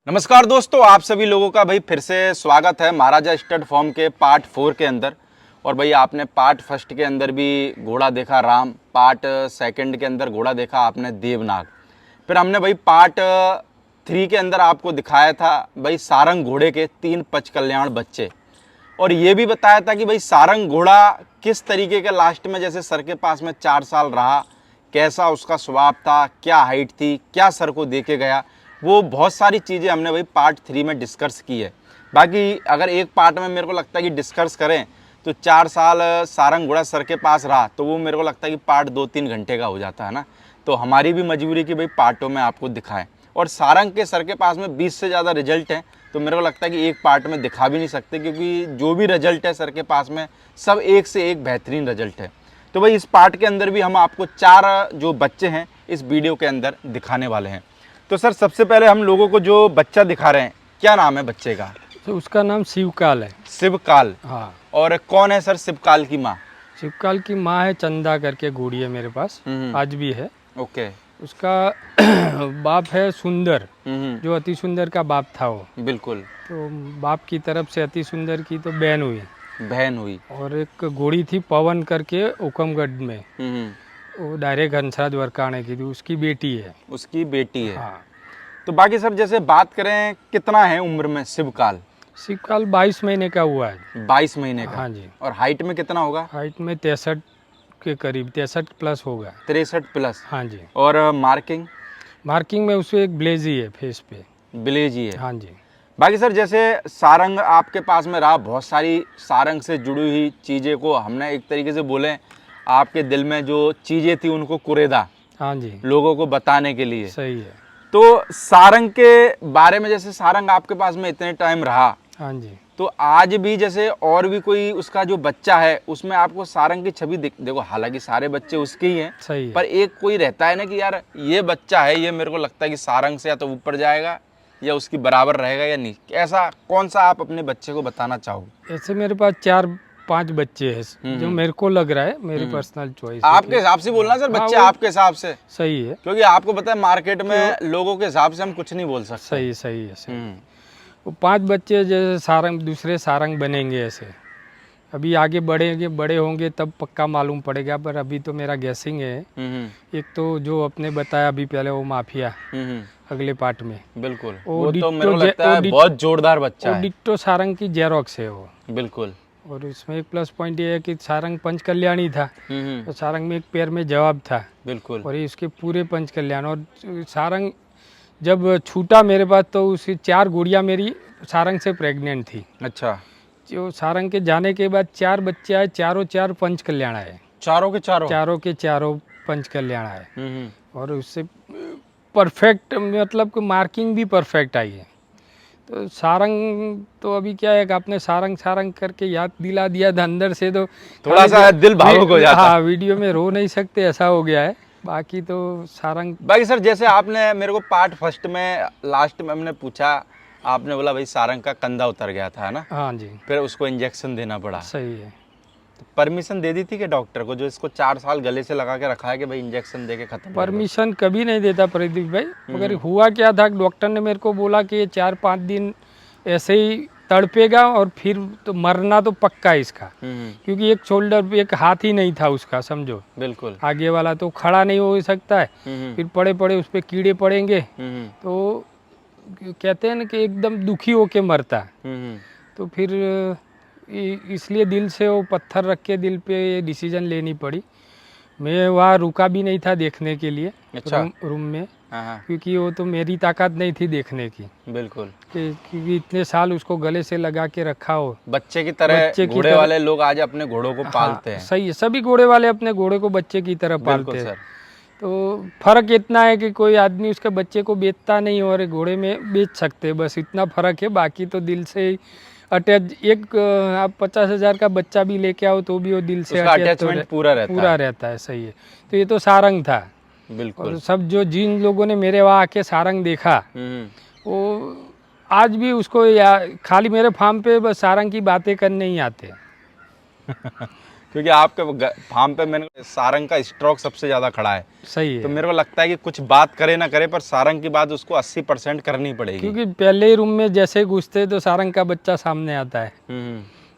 नमस्कार दोस्तों, आप सभी लोगों का भाई फिर से स्वागत है महाराजा स्टड फॉर्म के पार्ट 4 के अंदर। और भाई आपने पार्ट फर्स्ट के अंदर भी घोड़ा देखा राम, पार्ट सेकंड के अंदर घोड़ा देखा आपने देवनाग। फिर हमने भाई पार्ट 3 के अंदर आपको दिखाया था भाई सारंग घोड़े के 3 पचकल्याण बच्चे, और ये भी बताया था कि भाई सारंग घोड़ा किस तरीके के लास्ट में जैसे सर के पास में 4 साल रहा, कैसा उसका स्वभाव था, क्या हाइट थी, क्या सर को दे के गया, वो बहुत सारी चीज़ें हमने भाई पार्ट 3 में डिस्कस की है। बाकी अगर एक पार्ट में मेरे को लगता है कि डिस्कस करें तो 4 साल सारंग घोड़ा सर के पास रहा तो वो मेरे को लगता है कि पार्ट 2-3 घंटे का हो जाता है ना। तो हमारी भी मजबूरी कि भाई पार्टों में आपको दिखाएं, और सारंग के सर के पास में 20 से ज़्यादा रिजल्ट हैं, तो मेरे को लगता है कि एक पार्ट में दिखा भी नहीं सकते, क्योंकि जो भी रिजल्ट है सर के पास में सब एक से एक बेहतरीन रिजल्ट है। तो भाई इस पार्ट के अंदर भी हम आपको 4 जो बच्चे हैं इस वीडियो के अंदर दिखाने वाले हैं। तो सर सबसे पहले हम लोगों को जो बच्चा दिखा रहे हैं, क्या नाम है बच्चे का? तो उसका नाम शिवकाल है। शिवकाल। हाँ, और कौन है सर शिवकाल की माँ? शिवकाल की माँ है चंदा करके घोड़ी है मेरे पास, आज भी है। ओके। उसका बाप है सुंदर, हम्म। जो अति सुंदर का बाप था वो। बिल्कुल। तो बाप की तरफ से अति सुंदर की तो बहन हुई, बहन हुई। और एक घोड़ी थी पवन करके उकमगढ़ में, हम्म। वो डायरेक्ट हंसराज वरकाने की थी, उसकी बेटी है। उसकी बेटी है। हाँ। तो बाकी सर जैसे बात करें कितना है उम्र में शिवकाल? शिवकाल 22 महीने का हुआ है। 22 महीने का। हाँ जी। और हाइट में कितना होगा? हाइट में 63 के करीब, 63 प्लस होगा। 63 प्लस। हाँ जी। और मार्किंग? मार्किंग में उसमें एक ब्लेज ही है फेस पे। ब्लेज ही है। हाँ जी। बाकी सर जैसे सारंग आपके पास में रहा, बहुत सारी सारंग से जुड़ी हुई चीज़ें को हमने एक तरीके से बोले आपके दिल में जो चीज़ें थी उनको कुरेदा हाँ जी, लोगों को बताने के लिए। सही है। तो सारंग के बारे में, जैसे सारंग आपके पास में इतने टाइम रहा, हाँ जी। तो आज भी जैसे और भी कोई उसका जो बच्चा है उसमें आपको सारंग की छवि देखो, हालांकि सारे बच्चे उसके ही हैं, सही है। पर एक कोई रहता है ना कि यार ये बच्चा है, ये मेरे को लगता है कि सारंग से या तो ऊपर जाएगा या उसकी बराबर रहेगा या नहीं। ऐसा कौन सा आप अपने बच्चे को बताना चाहोगे? ऐसे मेरे पास 4-5 बच्चे हैं जो मेरे को लग रहा है, मेरी पर्सनल चॉइस है आपके हिसाब से बोलना सर, बच्चे हाँ, आपके हिसाब से। सही है। क्योंकि आपको पता है मार्केट में लोगों के हिसाब से हम कुछ नहीं बोल सकते। सही सही है, सही। वो 5 बच्चे जैसे सारंग, दूसरे सारंग बनेंगे ऐसे। अभी आगे बड़े होंगे तब पक्का मालूम पड़ेगा, पर अभी तो मेरा गैसिंग है। एक तो जो आपने बताया अभी पहले, वो माफिया अगले पार्ट में। बिल्कुल, वो तो मेरे को लगता है बहुत जोरदार बच्चा है। डिट्टो सारंग की जेरोक्स है वो। बिल्कुल। और इसमें एक प्लस पॉइंट ये है कि सारंग पंच कल्याणी था, तो सारंग में एक पैर में जवाब था। बिल्कुल। और ये इसके पूरे पंच कल्याण। और सारंग जब छूटा मेरे पास तो उसकी 4 गुड़िया मेरी सारंग से प्रेग्नेंट थी। अच्छा। जो सारंग के जाने के बाद 4 बच्चे आए, चारों 4 पंच कल्याण आए। चारों के चारों पंच कल्याण आए। और उससे परफेक्ट, मतलब कि मार्किंग भी परफेक्ट आई है। तो सारंग तो अभी क्या है कि आपने सारंग करके याद दिला दिया था अंदर से, तो थोड़ा सा दिल भावुक हो जाता है। हाँ, वीडियो में रो नहीं सकते, ऐसा हो गया है। बाकी तो सारंग। बाकी सर जैसे आपने मेरे को पार्ट फर्स्ट में लास्ट में हमने पूछा, आपने बोला भाई सारंग का कंधा उतर गया था, है ना? हाँ जी। फिर उसको इंजेक्शन देना पड़ा। सही है। तो परमिशन दे दी थी कि डॉक्टर को, जो इसको 4 साल गले से लगा के रखा है, कि भाई इंजेक्शन दे के खत्म? परमिशन कभी नहीं देता प्रदीप भाई। मगर हुआ क्या था, डॉक्टर ने मेरे को बोला कि ये 4-5 दिन ऐसे ही तड़पेगा और फिर तो मरना तो पक्का है इसका। क्योंकि एक शोल्डर, एक हाथ ही नहीं था उसका, समझो। बिल्कुल। आगे वाला तो खड़ा नहीं हो सकता है, फिर पड़े उस पर कीड़े पड़ेंगे, तो कहते हैं ना कि एकदम दुखी होके मरता है। तो फिर इसलिए दिल से वो पत्थर रख के दिल पे ये डिसीजन लेनी पड़ी। मैं वहाँ रुका भी नहीं था देखने के लिए। अच्छा। रूम में। हाँ। क्योंकि वो तो मेरी ताकत नहीं थी देखने की। बिल्कुल। क्योंकि इतने साल उसको गले से लगा के रखा हो। बच्चे की तरह घोड़े वाले लोग आज अपने घोड़ों को पालते हैं। सही है, सभी घोड़े वाले अपने घोड़े को बच्चे की तरह पालते हैं। सर। तो फर्क इतना है कि कोई आदमी उसके बच्चे को बेचता नहीं और घोड़े में बेच सकते, बस इतना फर्क है। बाकी तो दिल से अटैच, एक आप 50,000 का बच्चा भी लेके आओ तो भी वो दिल से अटैचमेंट पूरा रहता है। सही है। तो ये तो सारंग था। बिल्कुल। और सब जो जिन लोगों ने मेरे वहाँ आके सारंग देखा, वो आज भी उसको खाली मेरे फार्म पे बस सारंग की बातें करने ही आते हैं। क्योंकि आपके फार्म पे मैंने सारंग का स्टॉक सबसे ज़्यादा खड़ा है, सही है। तो मेरे को लगता है कि कुछ बात करे ना करे पर सारंग की बात उसको 80% करनी पड़ेगी। क्योंकि पहले ही रूम में जैसे घुसते तो सारंग का बच्चा सामने आता है,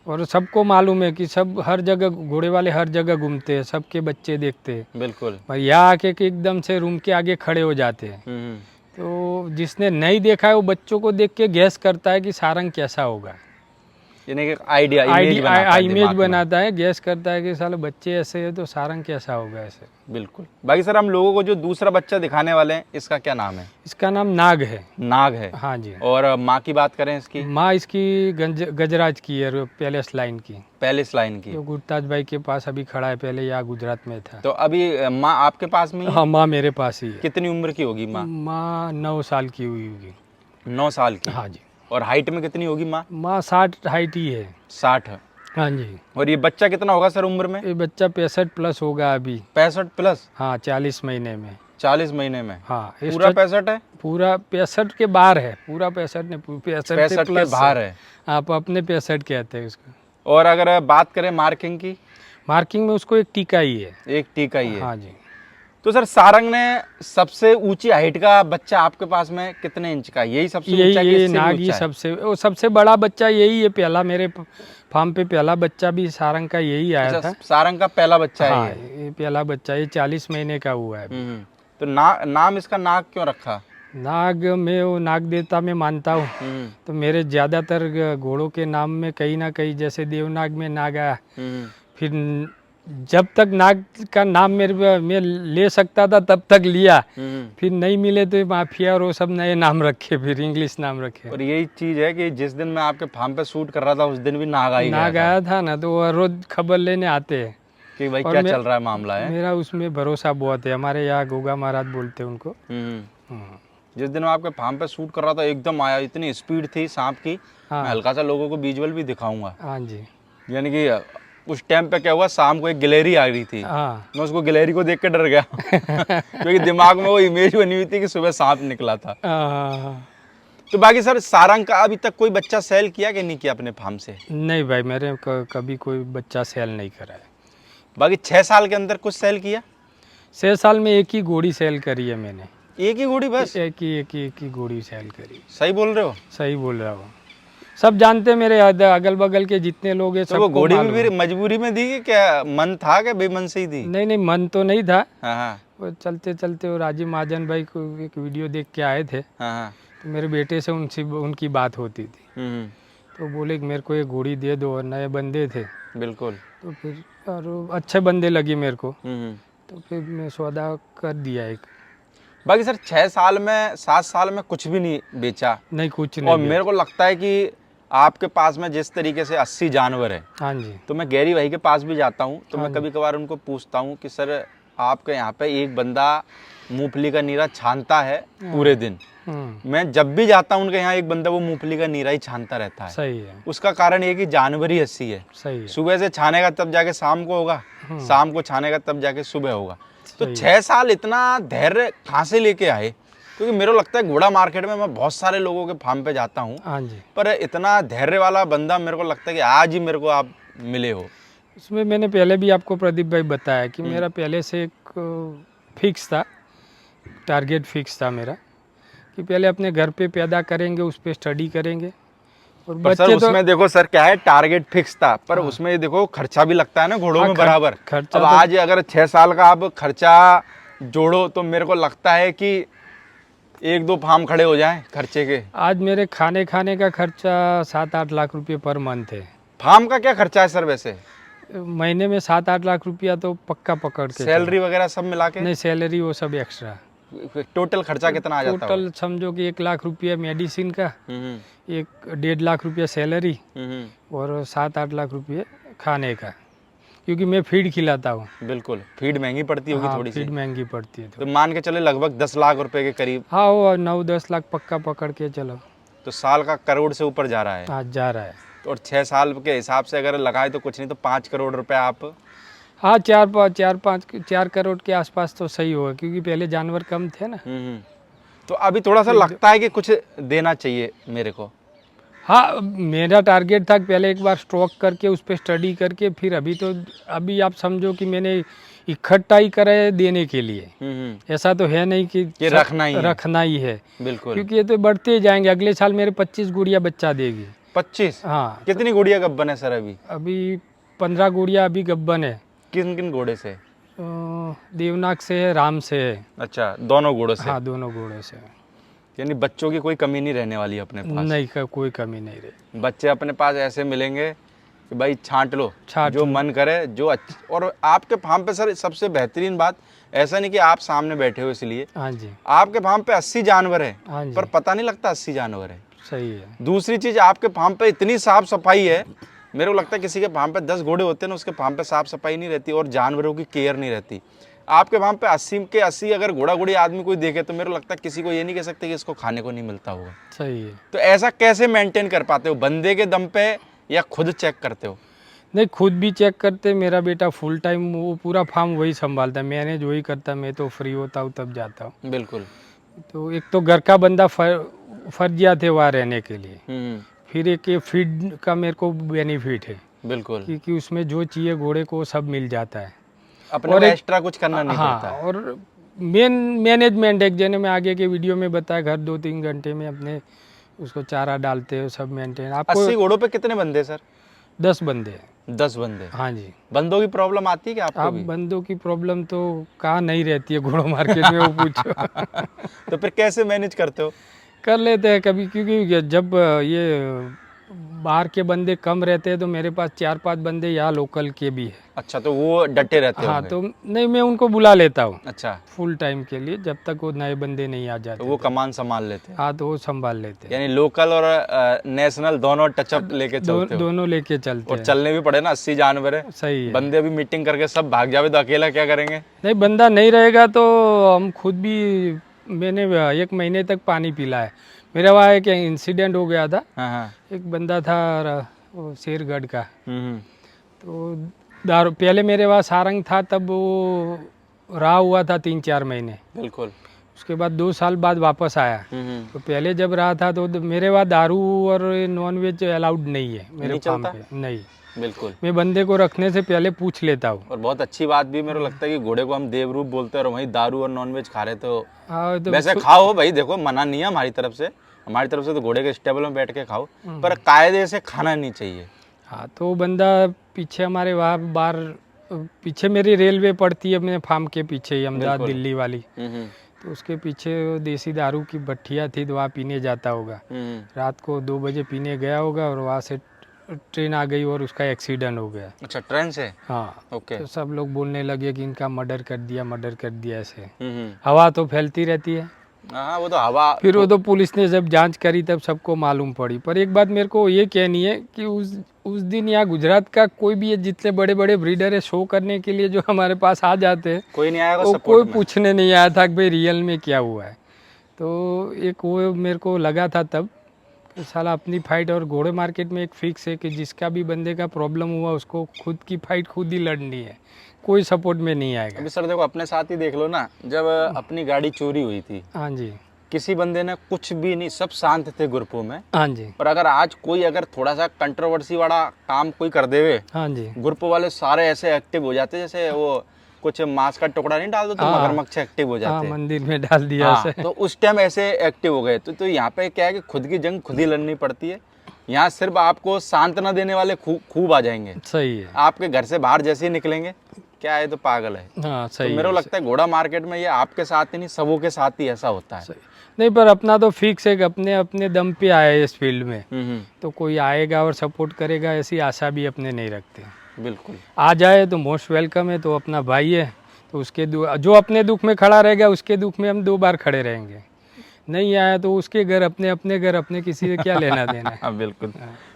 और सबको मालूम है कि सब हर जगह घोड़े वाले हर जगह घूमते हैं, सबके बच्चे देखते हैं। बिल्कुल। और यहाँ आके कि एकदम से रूम के आगे खड़े हो जाते हैं, तो जिसने नहीं देखा है वो बच्चों को देख के गैस करता है कि सारंग कैसा होगा, यानी कि आइडिया इमेज बनाता है, गैस करता है कि साले बच्चे ऐसे है तो सारंग कैसा होगा ऐसे। बिल्कुल। बाकी सर हम लोगों को जो दूसरा बच्चा दिखाने वाले हैं इसका क्या नाम है? इसका नाम नाग है। नाग है। हाँ जी। और माँ की बात करें इसकी? माँ इसकी गजराज की है, पैलेस लाइन की। पैलेस लाइन की। जो गुरताज भाई के पास अभी खड़ा है, पहले यहाँ गुजरात में था। तो अभी माँ आपके पास में ही है? हाँ, माँ मेरे पास ही है। कितनी उम्र की होगी माँ? माँ 9 साल की हुई होगी। 9 साल की? हाँ जी। और हाइट में कितनी होगी माँ? माँ 60 हाइट ही है। 60? हाँ जी। और ये बच्चा कितना होगा सर उम्र में? ये बच्चा 65 प्लस होगा अभी। 65 प्लस? हाँ, 40 महीने में। 40 महीने में? हाँ। पूरा 65 है? पूरा 65 के बाहर है, पूरा 65 नहीं, 65 के बाहर है। आप अपने 65 कहते हैं उसको। और अगर बात करें मार्किंग की? मार्किंग में उसको एक टीका ही है। एक टीका ही है? हाँ जी। तो सर सारंग ने सबसे ऊंची हाइट का बच्चा आपके पास में कितने इंच का? यही सबसे ऊंचा? ये नाग ही सबसे बड़ा बच्चा यही है। पहला मेरे फार्म पे पहला बच्चा भी सारंग का यही आया था। सारंग का पहला बच्चा है? हाँ, ये पहला बच्चा, ये 40 महीने का हुआ है। तो नाम इसका नाग क्यों रखा? नाग में वो नाग देवता में मानता हूँ, तो मेरे ज़्यादातर घोड़ों के नाम में कहीं ना कहीं, जैसे देवनाग में नाग आया, फिर जब तक नाग का नाम मैं ले सकता था तब तक लिया, फिर नहीं मिले तो माफिया और वो सब नए नाम रखे, फिर इंग्लिश नाम रखे। और यही चीज है कि जिस दिन मैं आपके फार्म पे शूट कर रहा था उस दिन भी नाग आया था ना, तो वो रोज खबर लेने आते हैं कि भाई क्या चल रहा है, मामला है। मेरा उसमें भरोसा बहुत है। हमारे यहाँ गोगा महाराज बोलते हैं उनको। जिस दिन मैं आपके फार्म पे शूट कर रहा था एकदम आया, इतनी स्पीड थी सांप की। हाँ। मैं हल्का सा लोगों को विजुअल भी दिखाऊंगा। हाँ जी। यानी कि उस टाइम पे क्या हुआ, शाम को एक गिलहरी आ रही थी। हाँ। मैं उसको गिलहरी को देख के डर गया क्योंकि दिमाग में वो इमेज बनी हुई थी कि सुबह सांप निकला था। तो बाकी सर सारंग का अभी तक कोई बच्चा सेल किया कि नहीं किया अपने फार्म से? नहीं भाई, मेरे कभी कोई बच्चा सेल नहीं करा है। बाकी 6 साल के अंदर कुछ सेल किया? 6 साल में एक ही घोड़ी सेल करी है मैंने। एक ही घोड़ी बस? एक ही घोड़ी सेल करी। सही बोल रहे हो? सही बोल रहा हूँ। सब जानते हैं, मेरे अगल बगल के जितने लोग हैं। तो वो घोड़ी भी मजबूरी में दी कि क्या मन था कि बेमन से ही दी? नहीं, मन तो नहीं था। हाँ। वो चलते चलते वो राजीव महाजन भाई को एक वीडियो देख के आए थे। हाँ। तो मेरे बेटे से उनकी बात होती थी, तो बोले कि मेरे को एक घोड़ी दे दो, और नए बंदे थे। बिल्कुल। तो फिर और अच्छे बंदे लगे मेरे को, तो फिर मैं सौदा कर दिया एक। बाकी सर 6 साल में 7 साल में कुछ भी नहीं बेचा? नहीं, कुछ नहीं। और मेरे को लगता है कि आपके पास में जिस तरीके से 80 जानवर है, हाँ जी, तो मैं गैरी भाई के पास भी जाता हूँ, तो मैं कभी कभार उनको पूछता हूँ कि सर आपके यहाँ पे एक बंदा मूंगफली का नीरा छानता है पूरे दिन। मैं जब भी जाता हूँ उनके यहाँ एक बंदा वो मूंगफली का नीरा ही छानता रहता है। सही है। उसका कारण ये कि जानवर ही 80 है। सही है। सुबह से छानेगा तब जाके शाम को होगा, शाम को छानेगा तब जाके सुबह होगा। तो 6 साल इतना धैर्य कहाँ से लेके आए? क्योंकि मेरे को लगता है घोड़ा मार्केट में मैं बहुत सारे लोगों के फार्म पे जाता हूँ, हाँ जी, पर इतना धैर्य वाला बंदा मेरे को लगता है कि आज ही मेरे को आप मिले हो। उसमें मैंने पहले भी आपको प्रदीप भाई बताया कि मेरा पहले से एक फिक्स था, टारगेट फिक्स था मेरा, कि पहले अपने घर पे पैदा करेंगे, उस पर स्टडी करेंगे। और बच्चे सर उसमें देखो सर क्या है, टारगेट फिक्स था, पर उसमें देखो खर्चा भी लगता है ना घोड़ों में बराबर। अब आज अगर 6 साल का आप खर्चा जोड़ो तो मेरे को लगता है कि 1-2 फार्म खड़े हो जाएं खर्चे के। आज मेरे खाने का खर्चा 7-8 लाख रुपए पर मंथ है। फार्म का क्या खर्चा है सर वैसे? महीने में 7-8 लाख रुपया तो पक्का पकड़ के। सैलरी वगैरह सब मिला के? नहीं, सैलरी वो सब एक्स्ट्रा। टोटल खर्चा कितना आ जाता है? टोटल समझो कि 1 लाख रुपया मेडिसिन का, 1-1.5 लाख रुपया सैलरी, और 7-8 लाख रुपये खाने का, क्योंकि मैं फीड खिलाता हूँ। बिल्कुल, फीड महंगी पड़ती होगी? थोड़ी सी फीड महंगी पड़ती है तो मान के चले लगभग 10 लाख रुपए के करीब। हाँ, वो 9-10 लाख पक्का पकड़ के चलो। तो साल का करोड़ से ऊपर जा रहा है? हाँ, जा रहा है। और 6 साल के हिसाब से अगर लगाए तो कुछ नहीं तो 5 करोड़ रुपए आप। हाँ, 4 करोड़ के आसपास तो सही होगा, क्योंकि पहले जानवर कम थे ना। तो अभी थोड़ा सा लगता है कि कुछ देना चाहिए मेरे को। हाँ, मेरा टारगेट था कि पहले एक बार स्टॉक करके उस पर स्टडी करके फिर अभी आप समझो कि मैंने इकट्ठा ही करा है देने के लिए। ऐसा तो है नहीं कि रखना ही है। बिल्कुल। क्योंकि ये तो बढ़ते ही जाएंगे। अगले साल मेरे 25 गुड़िया बच्चा देगी। 25? हाँ। कितनी गुड़िया गब्बन है सर अभी? अभी 15 गुड़िया अभी गब्बन है। किन किन घोड़े से? देवनाग से है, राम से है। अच्छा, दोनों घोड़ों से? हाँ, दोनों घोड़े से। यानी बच्चों की कोई कमी नहीं रहने वाली अपने पास? नहीं, कोई कमी नहीं रही। बच्चे अपने पास ऐसे मिलेंगे कि भाई छांट लो, छांट जो लो। मन करे, जो और आपके फार्म पे सर सबसे बेहतरीन बात, ऐसा नहीं कि आप सामने बैठे हो इसलिए, हाँ जी, आपके फार्म पे 80 जानवर है, हाँ जी, पर पता नहीं लगता 80 जानवर है। सही है। दूसरी चीज, आपके फार्म पे इतनी साफ सफाई है, मेरे को लगता है किसी के फार्म पे 10 घोड़े होते हैं ना, उसके फार्म पे साफ सफाई नहीं रहती और जानवरों की केयर नहीं रहती। आपके फार्म पे 80 के 80 अगर घोड़ा घोड़ी आदमी कोई देखे तो मेरे को लगता है किसी को ये नहीं कह सकते कि इसको खाने को नहीं मिलता होगा। सही है। तो ऐसा कैसे मेंटेन कर पाते हो? बंदे के दम पे या खुद चेक करते हो? नहीं, खुद भी चेक करते। मेरा बेटा फुल टाइम वो पूरा फार्म वही संभालता है, मैनेज वही करता है। मैं तो फ्री होता हूँ तब जाता हूँ। बिल्कुल। तो एक तो घर का बंदा फर्जिया थे वहाँ रहने के लिए। फिर एक ये फीड का मेरे को बेनिफिट है। बिल्कुल। क्योंकि उसमें जो चाहिए घोड़े को सब मिल जाता है। अपने को एक्स्ट्रा कुछ करना नहीं पड़ता। हाँ, और मैनेजमेंट एक जने में आगे के वीडियो में बताया, घर 2-3 घंटे में अपने उसको चारा डालते हो, सब मेंटेन। आपको 80 घोड़ों पे कितने बंदे सर? 10 बंदे हैं। 10 बंदे? हाँ जी। बंदों की प्रॉब्लम आती है क्या आपको आप भी? बंदों की प्रॉब्लम तो कहाँ नहीं रहती है घोड़ों मार्केट में, वो पूछो। तो फिर कैसे मैनेज करते हो? कर लेते हैं कभी, क्योंकि जब ये बाहर के बंदे कम रहते हैं तो मेरे पास 4-5 बंदे यहाँ लोकल के भी है। अच्छा, तो वो डटे रहते हाँ, होंगे? तो नहीं, मैं उनको बुला लेता हूँ अच्छा, फुल टाइम के लिए, जब तक वो नए बंदे नहीं आ जाते। तो वो कमान संभाल लेते हैं? हाँ, तो वो संभाल लेते हैं। यानी लोकल और नेशनल दोनों टचअप लेके चलते हो? दोनों लेके चलते और हैं। चलने भी पड़े ना, 80 जानवर है। सही है। बंदे अभी मीटिंग करके सब भाग जावे तो अकेला क्या करेंगे? नहीं, बंदा नहीं रहेगा तो हम खुद भी। मैंने 1 महीने तक पानी पिलाया। मेरे वहाँ एक इंसिडेंट हो गया था। हाँ। एक बंदा था वो शेरगढ़ का, हम्म। तो दारू पहले मेरे वहाँ सारंग था, तब वो रहा हुआ था 3-4 महीने। बिल्कुल। उसके बाद 2 साल बाद वापस आया। तो पहले जब रहा था तो मेरे वहाँ दारू और नॉनवेज अलाउड नहीं है मेरे फार्म पे। नहीं, बिल्कुल। मैं बंदे को रखने से पहले पूछ लेता हूँ। और बहुत अच्छी बात भी मेरे को लगता है कि घोड़े को हम देवरूप बोलते हैं और वहीं दारू और नॉनवेज खा रहे, तो हाँ, तो वैसे खाओ भाई, देखो मना नहीं है हमारी तरफ से तो घोड़े के स्टेबल में बैठ के खाओ, पर कायदे से खाना नहीं चाहिए। हाँ, तो वो बंदा पीछे हमारे वहाँ बाहर, पीछे मेरी रेलवे पड़ती है अपने फार्म के पीछे ही, अहमदाबाद दिल्ली वाली। तो उसके पीछे देसी दारू की भट्टियाँ थी, तो वहाँ पीने जाता होगा। रात को 2 बजे पीने गया होगा और वहाँ से ट्रेन आ गई और उसका एक्सीडेंट हो गया। अच्छा, ट्रेन से? हाँ। ओके। तो सब लोग बोलने लगे कि इनका मर्डर कर दिया ऐसे। हवा तो फैलती रहती है। हाँ, वो तो हवा। फिर वो तो पुलिस ने जब जांच करी तब सबको मालूम पड़ी। पर एक बात मेरे को ये कहनी है कि उस दिन यहाँ गुजरात का कोई भी जितने बड़े बड़े ब्रीडर है शो करने के लिए जो हमारे पास आ जाते हैं, कोई नहीं आएगा वो सपोर्ट कोई में। पूछने नहीं आया था कि भाई रियल में क्या हुआ है। तो एक वो मेरे को लगा था तब कि साला अपनी फाइट, और घोड़े मार्केट में एक फिक्स है कि जिसका भी बंदे का प्रॉब्लम हुआ उसको खुद की फाइट खुद ही लड़नी है, कोई सपोर्ट में नहीं आएगा। अभी सर देखो, अपने साथ ही देख लो ना, जब अपनी गाड़ी चोरी हुई थी, हाँ जी, किसी बंदे ने कुछ भी नहीं, सब शांत थे ग्रुपों में। हाँ जी, पर अगर आज कोई अगर थोड़ा सा कंट्रोवर्सी वाला काम कोई कर देवे, हाँ जी, ग्रुप वाले सारे ऐसे एक्टिव हो जाते, जैसे वो कुछ मांस का टुकड़ा नहीं डाल दो तो मगरमच्छ एक्टिव हो हाँ, जाते हैं। मंदिर में डाल दिया हाँ, ऐसे। तो उस टाइम ऐसे एक्टिव हो गए। तो यहाँ पे क्या है कि खुद की जंग खुद ही लड़नी पड़ती है। यहाँ सिर्फ आपको सांत्वना देने वाले खूब आ जाएंगे। सही है। आपके घर से बाहर जैसे ही निकलेंगे, क्या है तो पागल है। हाँ, तो सही मेरे को है। लगता है घोड़ा मार्केट में ये आपके साथ ही नहीं, सबों के साथ ही ऐसा होता है। सही। नहीं, पर अपना तो फिक्स है कि अपने अपने दम पे आए इस फील्ड में। तो कोई आएगा और सपोर्ट करेगा ऐसी आशा भी अपने नहीं रखते। बिल्कुल। आ जाए तो मोस्ट वेलकम है, तो अपना भाई है, तो उसके जो अपने दुख में खड़ा रहेगा उसके दुख में हम 2 बार खड़े रहेंगे। नहीं आया तो उसके घर अपने घर अपने, किसी से क्या लेना देना है। हाँ, बिल्कुल।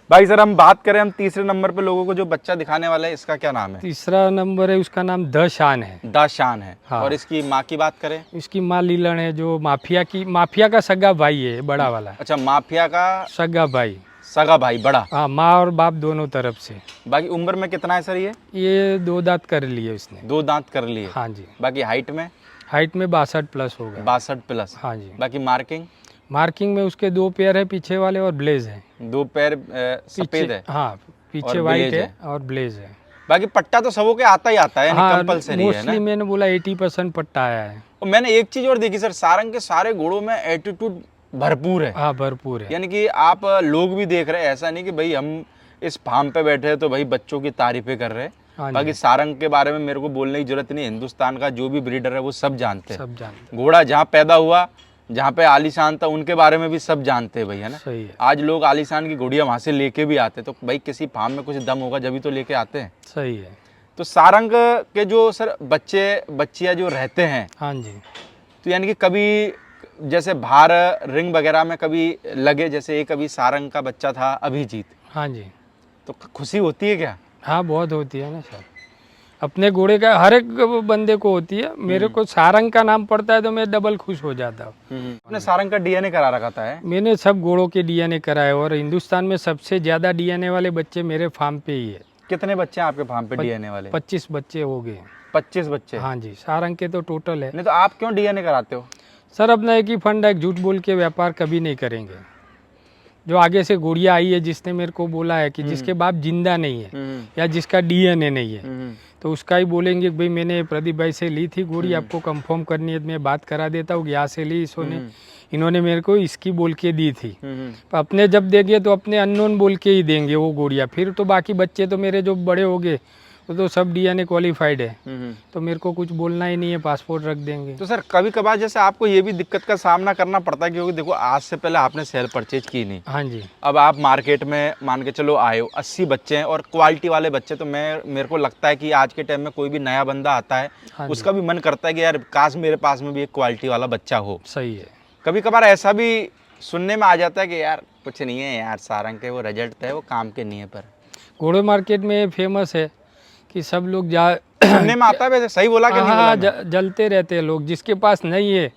भाई सर, हम बात करें, हम तीसरे नंबर पे लोगों को जो बच्चा दिखाने वाला है, इसका क्या नाम है? तीसरा नंबर है, उसका नाम द शान है। द शान है। हाँ। और इसकी माँ की बात करें? इसकी माँ लीलन है, जो माफिया का सगा भाई है, बड़ा वाला। अच्छा, माफिया का सगा भाई। सगा भाई, बड़ा। हाँ, माँ और बाप दोनों तरफ से। बाकी उम्र में कितना है सर ये 2 दांत कर लिए इसने। 2 दांत कर लिए। हाँ जी। बाकी हाइट में? हाइट में 62 प्लस होगा। 62 प्लस। हाँ जी। बाकी मार्किंग? मार्किंग में उसके 2 पेयर है पीछे वाले और ब्लेज है। 2 पैर सफेद पीछे है हाँ, पीछे और वाइट ब्लेज है और ब्लेज है। बाकी पट्टा तो सबों के आता ही आता है, यानी हाँ, कंपलसरी है ना। मोस्टली मैंने बोला 80% पट्टा आया है। और मैंने एक चीज और देखी सर, सारंग के सारे घोड़ों में एटीट्यूड भरपूर है। हाँ, भरपूर है। यानी कि आप लोग भी देख रहे हैं, ऐसा नहीं कि भाई हम इस फार्म पे बैठे हैं तो भाई बच्चों की तारीफें कर रहे हैं। हाँ जी। बाकी सारंग के बारे में मेरे को बोलने की जरूरत नहीं, हिंदुस्तान का जो भी ब्रीडर है वो सब जानते हैं। सब जानते घोड़ा जहाँ पैदा हुआ, जहाँ पे आलीशान था, उनके बारे में भी सब जानते हैं भाई, है ना। सही है। आज लोग आलीशान की घोड़ियाँ वहाँ से लेके भी आते हैं, तो भाई किसी फार्म में कुछ दम होगा जब तो लेके आते हैं। सही है। तो सारंग के जो सर बच्चियाँ जो रहते हैं, हाँ जी। तो यानी कि कभी जैसे बाहर रिंग वगैरह में कभी लगे, जैसे एक अभी सारंग का बच्चा था अभिजीत, हाँ जी। तो खुशी होती है क्या? हाँ, बहुत होती है ना सर। अपने घोड़े का हर एक बंदे को होती है। मेरे को सारंग का नाम पड़ता है तो मैं डबल खुश हो जाता हूँ। आपने सारंग का डीएनए करा रखा था है? मैंने सब घोड़ों के डीएनए कराए और हिंदुस्तान में सबसे ज़्यादा डीएनए वाले बच्चे मेरे फार्म पे ही है। कितने बच्चे हैं आपके फार्म पे डीएनए वाले? 25 बच्चे हो गए। 25 बच्चे? हाँ जी, सारंग के तो टोटल है। नहीं तो आप क्यों डीएनए कराते हो? सर अपना एक ही फंड है, झूठ बोल के व्यापार कभी नहीं करेंगे। जो आगे से घोड़िया आई है जिसने मेरे को बोला है कि जिसके बाप जिंदा नहीं है या जिसका डीएनए नहीं है, तो उसका ही बोलेंगे कि भाई मैंने प्रदीप भाई से ली थी घोड़ी, आपको कंफर्म करनी है तो मैं बात करा देता हूँ, यहाँ से ली इन्होंने मेरे को इसकी बोल के दी थी। तो अपने जब देंगे तो अपने अननोन बोल के ही देंगे वो घोड़िया। फिर तो बाकी बच्चे तो मेरे जो बड़े हो गए तो सब डीएनए क्वालिफाइड है, तो मेरे को कुछ बोलना ही नहीं है, पासपोर्ट रख देंगे। तो सर कभी कभार जैसे आपको ये भी दिक्कत का सामना करना पड़ता है, क्योंकि देखो आज से पहले आपने सेल परचेज की नहीं। हाँ जी। अब आप मार्केट में मान के चलो आए हो, 80 बच्चे हैं और क्वालिटी वाले बच्चे, तो मेरे को लगता है कि आज के टाइम में कोई भी नया बंदा आता है, हाँ जी। उसका भी मन करता है कि यार काश मेरे पास में भी एक क्वालिटी वाला बच्चा हो। सही है। कभी कभार ऐसा भी सुनने में आ जाता है कि यार कुछ नहीं है यार, सारंग के वो रिजल्ट है वो काम के नहीं है, पर घोड़े मार्केट में फेमस है कि सब लोग सुनने में आता है। वैसे सही बोला कि नहीं हाँ, बोला मैं? जलते रहते हैं लोग। जिसके पास नहीं है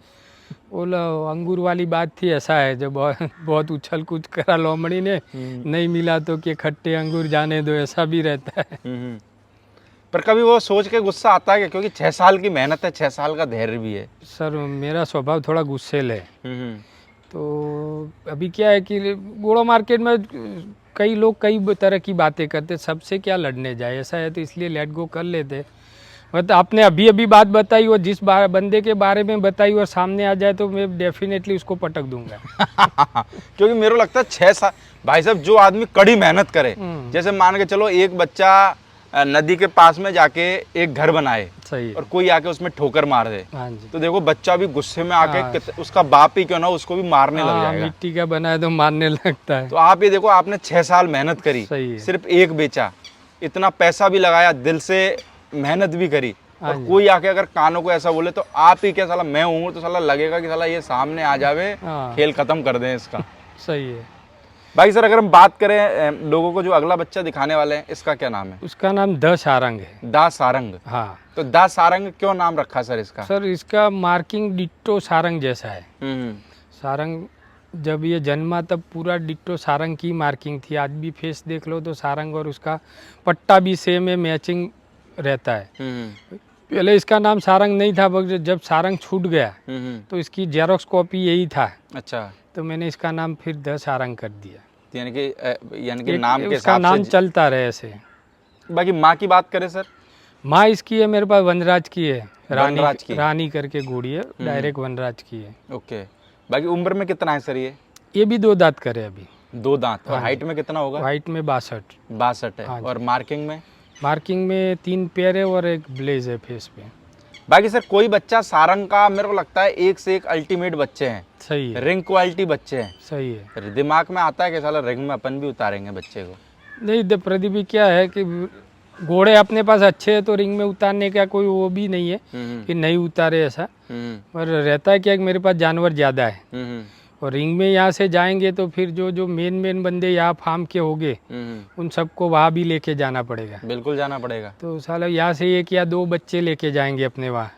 बोला, अंगूर वाली बात थी, ऐसा है जो बहुत उछल कूद करा लोमड़ी ने, नहीं मिला तो कि खट्टे अंगूर जाने दो, ऐसा भी रहता है। पर कभी वो सोच के गुस्सा आता है कि क्योंकि 6 साल की मेहनत है, 6 साल का धैर्य भी है। सर मेरा स्वभाव थोड़ा गुस्सेल है, तो अभी क्या है कि घोड़ा मार्केट में कई लोग कई तरह की बातें करते, सबसे क्या लड़ने जाए, ऐसा है तो इसलिए लेट गो कर लेते। मतलब आपने अभी अभी बात बताई और जिस बंदे के बारे में बताई और सामने आ जाए तो मैं डेफिनेटली उसको पटक दूंगा। क्योंकि मेरे को लगता है 6 साल भाई साहब, जो आदमी कड़ी मेहनत करे, जैसे मान के चलो एक बच्चा नदी के पास में जाके एक घर बनाए, सही है। और कोई आके उसमें ठोकर मार दे, हाँ जी। तो देखो बच्चा भी गुस्से में आके उसका बाप ही क्यों ना उसको भी मारने लग जाएगा। मिट्टी का बना है तो मारने लगता है। तो आप ये देखो, आपने 6 साल मेहनत करी, सही है। सिर्फ एक बेचा, इतना पैसा भी लगाया, दिल से मेहनत भी करी, और कोई आके अगर कानों को ऐसा बोले तो आप ही क्या साला मैं हूँ, तो साला लगेगा कि साला ये सामने आ जावे, खेल खत्म कर दें इसका। सही है भाई सर, अगर हम बात करें लोगों को जो अगला बच्चा दिखाने वाले हैं, इसका क्या नाम है? उसका नाम द सारंग है। दा सारंग। हाँ। तो दा सारंग क्यों नाम रखा सर इसका? सर इसका मार्किंग डिट्टो सारंग जैसा है। सारंग जब ये जन्मा तब पूरा डिट्टो सारंग की मार्किंग थी। आज भी फेस देख लो तो सारंग और उसका पट्टा भी सेम है, मैचिंग रहता है। पहले इसका नाम सारंग नहीं था, जब सारंग छूट गया तो इसकी जेरोक्स कॉपी यही था। अच्छा। तो मैंने इसका नाम फिर द सारंग कर दिया, यानी कि नाम के इसका हिसाब नाम से चलता रहे ऐसे। बाकी माँ की बात करें सर? माँ इसकी है मेरे पास वनराज की है, वनराज की? रानी करके घोड़ी है, डायरेक्ट वनराज की है। ओके। बाकी उम्र में कितना है सर ये भी 2 दांत करे अभी। 2 दांत। और हाइट में कितना होगा? हाइट में 62 है। हाँ और मार्किंग में? मार्किंग में 3 पैर है और एक ब्लेज है फेस पे। बाकी सर कोई बच्चा सारंग का मेरे को लगता है एक से एक अल्टीमेट बच्चे हैं। सही है। रिंग क्वालिटी बच्चे हैं। सही है। फिर दिमाग में आता है कि साला रिंग में अपन भी उतारेंगे बच्चे को। नहीं प्रदीप क्या है कि घोड़े अपने पास अच्छे हैं तो रिंग में उतारने का कोई वो भी नहीं है कि नहीं उतारे ऐसा। पर रहता है क्या कि मेरे पास जानवर ज़्यादा है और रिंग में यहाँ से जाएंगे तो फिर जो मेन बंदे यहाँ फार्म के होंगे उन सबको वहाँ भी लेके जाना पड़ेगा। बिल्कुल जाना पड़ेगा। तो साला यहाँ से 1 या 2 बच्चे लेके जाएंगे अपने वहाँ,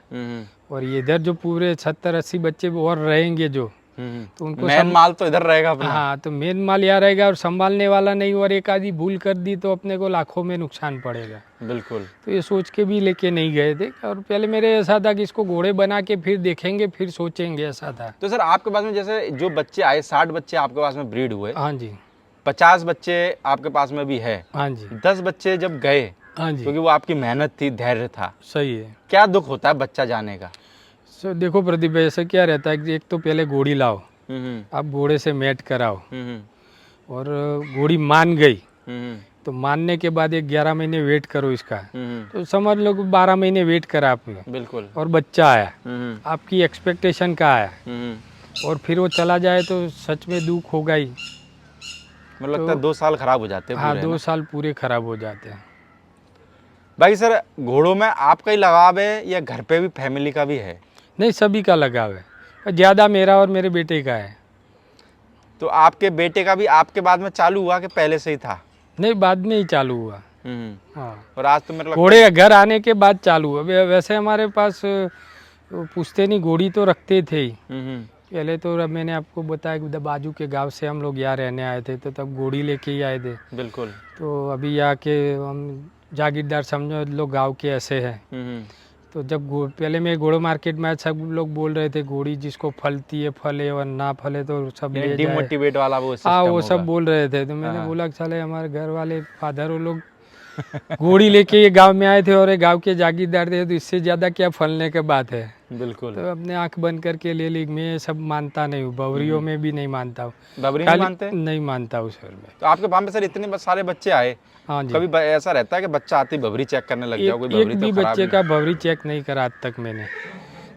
और ये इधर जो पूरे 70-80 बच्चे और रहेंगे जो तो उनको मेन माल तो इधर रहेगा अपना। हाँ, तो मेन माल यहाँ रहेगा और संभालने वाला नहीं, और एक आधी भूल कर दी तो अपने को लाखों में नुकसान पड़ेगा। बिल्कुल। तो ये सोच के भी लेके नहीं गए थे, और पहले मेरे ऐसा था कि इसको घोड़े बना के फिर देखेंगे फिर सोचेंगे, ऐसा था। तो सर आपके पास में जैसे जो बच्चे आए 60 बच्चे आपके पास में ब्रीड हुए, हाँ जी, 50 बच्चे आपके पास में भी है, हाँ जी, 10 बच्चे जब गए, हाँ जी, क्योंकि वो आपकी मेहनत थी, धैर्य था, सही है। क्या दुख होता है बच्चा जाने का? सर देखो प्रदीप भाई, ऐसा क्या रहता है कि एक तो पहले घोड़ी लाओ, आप घोड़े से मैट कराओ, और घोड़ी मान गई तो मानने के बाद एक 11 महीने वेट करो इसका, तो समझ लो 12 महीने वेट करा आपने, बिल्कुल। और बच्चा आया, आपकी एक्सपेक्टेशन का आया, और फिर वो चला जाए तो सच में दुख होगा ही। मुझे लगता है 2 साल खराब हो जाते हैं हाँ, पूरे 2 ना? साल पूरे खराब हो जाते हैं। भाई सर घोड़ों में आपका ही लगाव है या घर पे भी फैमिली का भी है? नहीं, सभी का लगाव है, ज़्यादा मेरा और मेरे बेटे का है। तो आपके बेटे का भी आपके बाद में चालू हुआ कि पहले से ही था? नहीं, बाद में ही चालू हुआ। हाँ, और आज तो मेरे घोड़े घर आने के बाद चालू हुआ। वैसे हमारे पास पुश्तैनी घोड़ी तो रखते थे ही पहले। तो अब मैंने आपको बताया कि बाजू के गांव से हम लोग यहाँ रहने आए थे, तो तब घोड़ी लेके ही आए थे। बिल्कुल। तो अभी यहाँ के हम जागीरदार समझो लोग गांव के ऐसे हैं। तो जब पहले मैं घोड़ो मार्केट में आया, सब लोग बोल रहे थे घोड़ी जिसको फलती है फले, और ना फले तो सब ले जाए। डिमोटिवेट वाला वो हाँ, सिस्टम वो सब होगा। बोल रहे थे। तो मैंने बोला चले, हमारे घर वाले फादर वो लोग घोड़ी लेके ये गांव में आए थे और ये गांव के जागीरदार थे, तो इससे ज़्यादा क्या फलने की बात है। बिल्कुल। तो अपने आंख बंद करके ले ली। मैं सब मानता नहीं हूँ, बवरियों में भी नहीं मानता हूँ। बबरी नहीं मानते? नहीं मानता हूँ सर मैं। तो आपके पास में सर इतने सारे बच्चे आए, हाँ जी, कभी ऐसा रहता है कि बच्चा आते ही बबरी चेक करने लग जाओ, कोई एक बबरी भी तो खराब बच्चे नहीं? का बवरी चेक नहीं करा आज तक मैंने,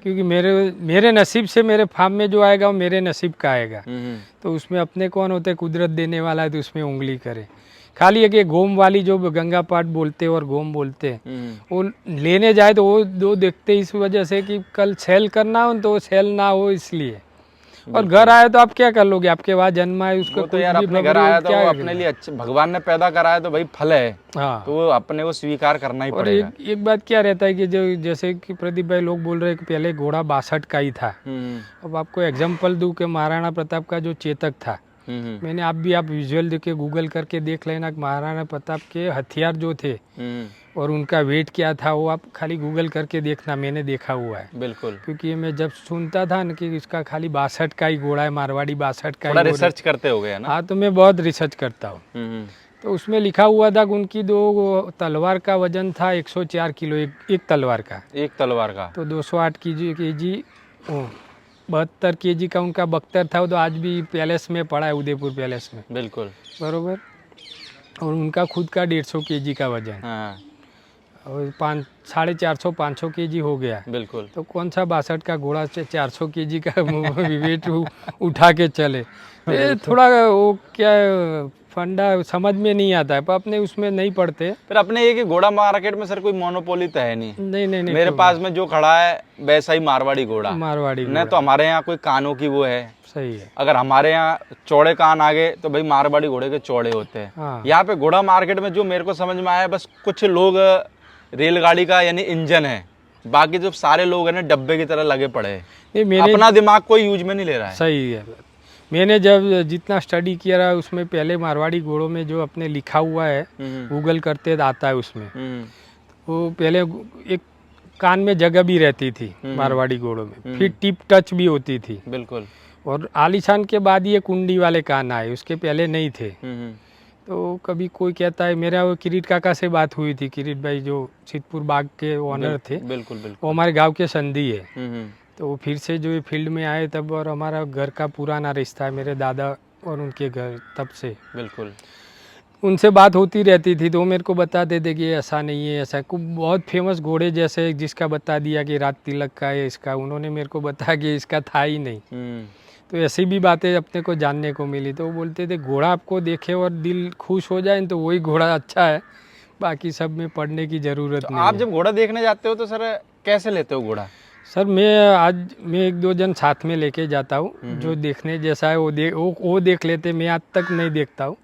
क्योंकि मेरे नसीब से मेरे फार्म में जो आएगा वो मेरे नसीब का आएगा। तो उसमें अपने कौन होते, कुदरत देने वाला है, तो उसमें उंगली करे। खाली एक ये गोम वाली जो गंगा पाठ बोलते और गोम बोलते, वो लेने जाए तो वो दो देखते इस वजह से कि कल सेल करना हो तो वो सेल ना हो इसलिए। और घर आए तो आप क्या कर लोगे, आपके बाद जन्मा है उसको वो तो यार अपने घर आया तो वो अपने लिए अच्छा भगवान ने पैदा कराया, तो भाई फल है, हाँ, तो वो अपने को स्वीकार करना ही और पड़ेगा। एक बात क्या रहता है कि जो जैसे कि प्रदीप भाई लोग बोल रहे हैं कि पहले घोड़ा 62 का ही था। अब आपको एग्जांपल दूं कि महाराणा प्रताप का जो चेतक था, मैंने आप विजुअल देख के गूगल करके देख लेना कि महाराणा प्रताप के हथियार जो थे और उनका वेट क्या था, वो आप खाली गूगल करके देखना, मैंने देखा हुआ है। बिल्कुल। क्योंकि ये मैं जब सुनता था ना कि इसका खाली 62 का ही घोड़ा है, मारवाड़ी 62 का थोड़ा ही रिसर्च करते हो गया ना? हाँ, तो मैं बहुत रिसर्च करता हूँ। तो उसमें लिखा हुआ था कि उनकी 2 तलवार का वजन था 104 किलो, एक तलवार का। एक तलवार का तो 208 केजी 72 केजी का उनका बख्तर था। वो तो आज भी पैलेस में पड़ा है, उदयपुर पैलेस में। बिल्कुल। बरोबर। और उनका खुद का 150 केजी का वजन, हाँ, और 450-500 केजी हो गया। बिल्कुल। तो कौन सा 62 का घोड़ा से 400 केजी का वेट उठा के चले। ये थोड़ा वो क्या फंडा समझ में नहीं आता है, पर अपने उसमें नहीं पड़ते। फिर अपने ये कि घोड़ा मार्केट में सर कोई मोनोपोली तो है नहीं। नहीं, मेरे पास में जो खड़ा है वैसा ही मारवाड़ी घोड़ा, मारवाड़ी न तो हमारे यहाँ कोई कानों की वो है। सही है। अगर हमारे यहाँ चौड़े कान आ गए तो भाई मारवाड़ी घोड़े के चौड़े होते हैं। हाँ, यहाँ पे घोड़ा मार्केट में जो मेरे को समझ में आया, बस कुछ लोग रेलगाड़ी का यानी इंजन है, बाकी जो सारे लोग हैं ना डब्बे की तरह लगे पड़े हैं। नहीं मेरे अपना दिमाग कोई यूज में नहीं ले रहा है। सही है। मैंने जब जितना स्टडी किया रहा उसमें पहले मारवाड़ी घोड़ों में जो अपने लिखा हुआ है, गूगल करते आता है उसमें, वो पहले एक कान में जगह भी रहती थी मारवाड़ी घोड़ों में, फिर टिप टच भी होती थी। बिल्कुल। और आलीशान के बाद ये कुंडी वाले कान आए, उसके पहले नहीं थे। तो कभी कोई कहता है, मेरा वो किरीट काका से बात हुई थी, किरीट भाई जो सिद्धपुर बाग के ओनर थे, बिल्कुल बिल्कुल। वो हमारे गांव के संधी है। तो वो फिर से जो ये फील्ड में आए तब, और हमारा घर का पुराना रिश्ता है, मेरे दादा और उनके घर तब से। बिल्कुल। उनसे बात होती रहती थी, तो वो मेरे को बताते थे कि ऐसा नहीं है, ऐसा कुछ बहुत फेमस घोड़े जैसे जिसका बता दिया कि रात तिलक का है इसका, उन्होंने मेरे को बताया कि इसका था ही नहीं। तो ऐसी भी बातें अपने को जानने को मिली। तो वो बोलते थे घोड़ा आपको देखे और दिल खुश हो जाए तो वही घोड़ा अच्छा है, बाकी सब में पढ़ने की ज़रूरत नहीं। आप जब घोड़ा देखने जाते हो तो सर कैसे लेते हो घोड़ा? सर मैं 1-2 जन साथ में लेके जाता हूँ, जो देखने जैसा है वो देख लेते, मैं आज तक नहीं देखता हूँ।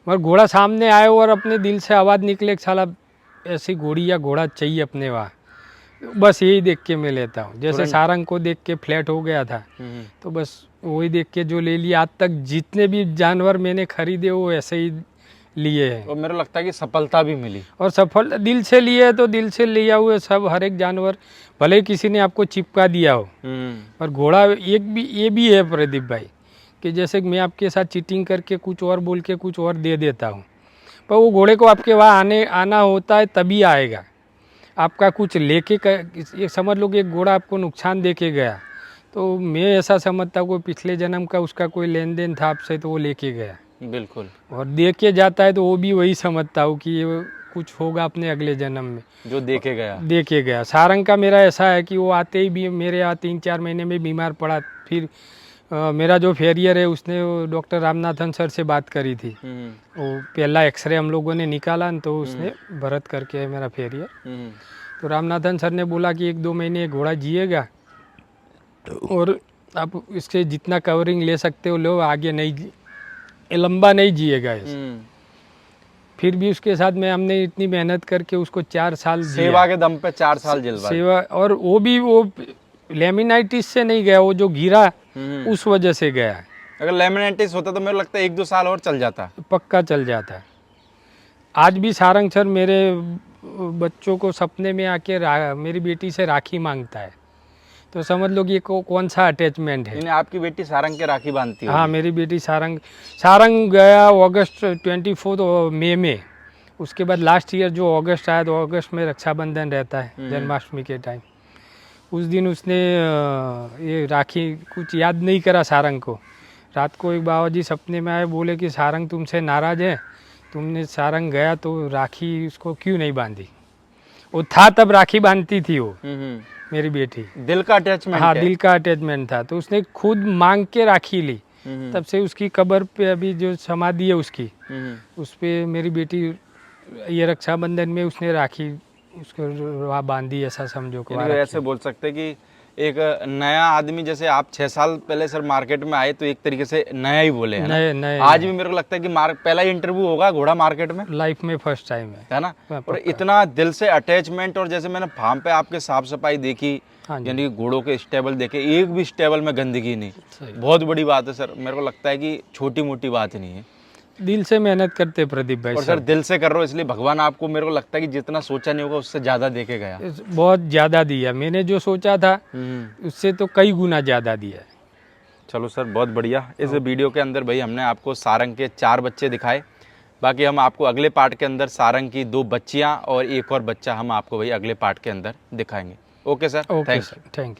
मगर घोड़ा सामने आए और अपने दिल से आवाज़ निकले कि साला ऐसी घोड़ी या घोड़ा चाहिए अपने वहाँ, बस यही देख के मैं लेता हूँ। जैसे सारंग को देख के फ्लैट हो गया था, तो बस वही देख के जो ले लिया। आज तक जितने भी जानवर मैंने खरीदे वो ऐसे ही लिए हैं, और मेरे को लगता है कि सफलता भी मिली। और सफल दिल से लिए है, तो दिल से लिया हुए सब हर एक जानवर, भले ही किसी ने आपको चिपका दिया हो। और घोड़ा एक भी ये भी है प्रदीप भाई, कि जैसे मैं आपके साथ चीटिंग करके कुछ और बोल के कुछ और दे देता हूँ, पर वो घोड़े को आपके वहाँ आना होता है तभी आएगा। आपका कुछ लेके ये समझ लो कि एक घोड़ा आपको नुकसान दे के गया, तो मैं ऐसा समझता हूँ कोई पिछले जन्म का उसका कोई लेन देन था आपसे, तो वो लेके गया। बिल्कुल। और दे के जाता है तो वो भी वही समझता हूँ कि ये कुछ होगा अपने अगले जन्म में, जो देखे गया। देखे गया। सारंग का मेरा ऐसा है कि वो आते ही भी मेरे यहाँ 3-4 महीने में बीमार पड़ा। फिर मेरा जो फेरियर है उसने वो डॉक्टर रामनाथन सर से बात करी थी। वो पहला एक्सरे हम लोगों ने निकाला न, तो उसने भरत करके है मेरा फेरियर। तो रामनाथन सर ने बोला कि 1-2 महीने घोड़ा जिएगा, और आप इससे जितना कवरिंग ले सकते हो लो, आगे नहीं लंबा नहीं जिएगा ऐसे। फिर भी उसके साथ में हमने इतनी मेहनत करके उसको 4 साल सेवा के दम पे 4 साल जिलवा सेवा, और वो भी वो लेमिनाइटिस से नहीं गया, वो जो गिरा उस वजह से गया। अगर लेमिनाइटिस होता तो मेरे को लगता है 1-2 साल और चल जाता। पक्का चल जाता। आज भी सारंग सर मेरे बच्चों को सपने में आके मेरी बेटी से राखी मांगता है, तो समझ लो कि ये कौन सा अटैचमेंट है। आपकी बेटी सारंग के राखी बांधती है? हाँ, मेरी बेटी सारंग गया अगस्त 24 मई में। उसके बाद लास्ट ईयर जो अगस्त आया, तो अगस्त में रक्षाबंधन रहता है, जन्माष्टमी के टाइम। उस दिन उसने ये राखी कुछ याद नहीं करा सारंग को। रात को एक बाबा जी सपने में आए, बोले कि सारंग तुमसे नाराज़ है, तुमने सारंग गया तो राखी उसको क्यों नहीं बांधी। वो था तब राखी बांधती थी वो मेरी बेटी। दिल का अटैचमेंट। हाँ, दिल का अटैचमेंट था, तो उसने खुद मांग के राखी ली। तब से उसकी कब्र पे अभी जो समाधि है उसकी, उस पे मेरी बेटी ये रक्षाबंधन में उसने राखी उसको बांधी, ऐसा समझो को। ऐसे बोल सकते कि एक नया आदमी, जैसे आप 6 साल पहले सर मार्केट में आए तो एक तरीके से नया ही बोले हैं नए आज भी मेरे को लगता है कि पहला इंटरव्यू होगा घोड़ा मार्केट में, लाइफ में फर्स्ट टाइम है ना। और इतना दिल से अटैचमेंट, और जैसे मैंने फार्म पे आपके साफ सफाई देखी, यानी घोड़ों के स्टेबल देखे, एक भी स्टेबल में गंदगी नहीं, बहुत बड़ी बात है सर। मेरे को लगता है कि छोटी मोटी बात नहीं है। दिल से मेहनत करते प्रदीप भाई, और सर दिल से कर रहे हो, इसलिए भगवान आपको, मेरे को लगता है कि जितना सोचा नहीं होगा उससे ज्यादा देके गया। बहुत ज्यादा दिया, मैंने जो सोचा था उससे तो कई गुना ज्यादा दिया। चलो सर, बहुत बढ़िया। इस वीडियो के अंदर भाई हमने आपको सारंग के 4 बच्चे दिखाए। बाकी हम आपको अगले पार्ट के अंदर सारंग की 2 बच्चियां और एक और बच्चा हम आपको भाई अगले पार्ट के अंदर दिखाएंगे। Okay sir, thank you.